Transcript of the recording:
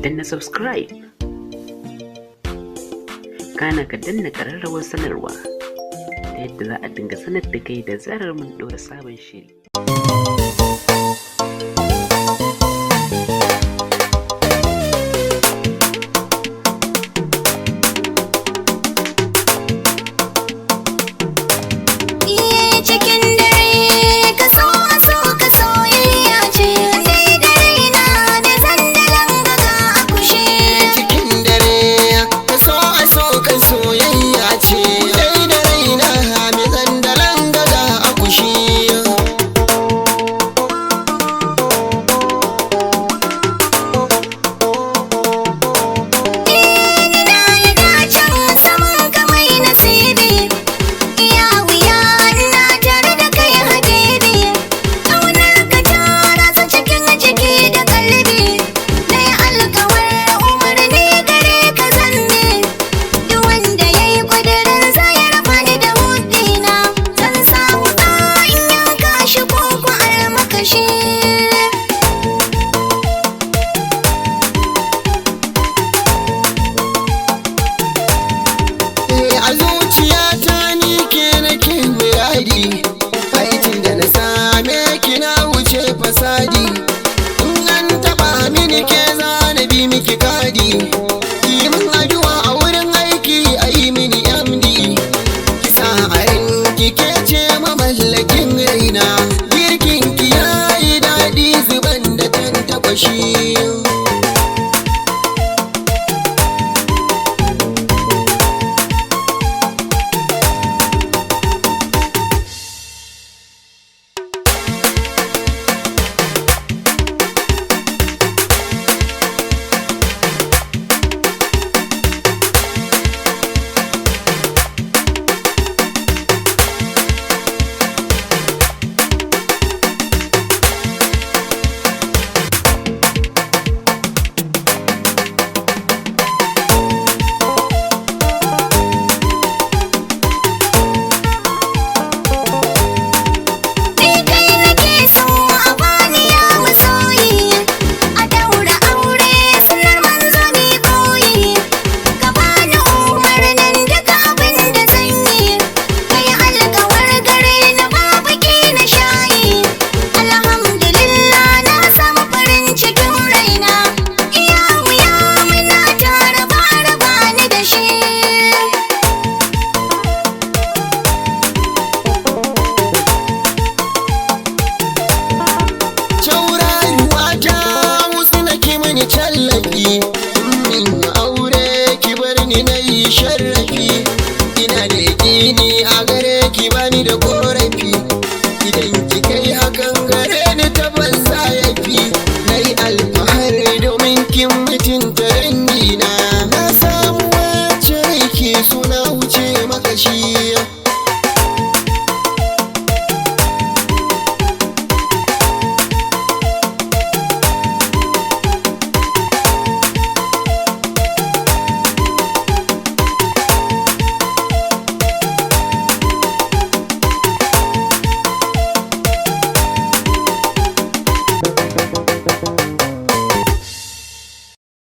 danna subscribe, kana ka danna ƙararrawar sanarwa ta yadda za a dinga sanar da kai da zarar mun ɗora sabon shiri. A zuciyata ni ke nake muradi, aikin da na same ki na wuce fasadi. In an taɓa mini ke zana bi miki kadi, yi min addu'a a wurin aiki a yi mini MD. Kisa a ranki ke ce mamallakin raina, girkin ki ya yi daɗi zuban da tantabashi.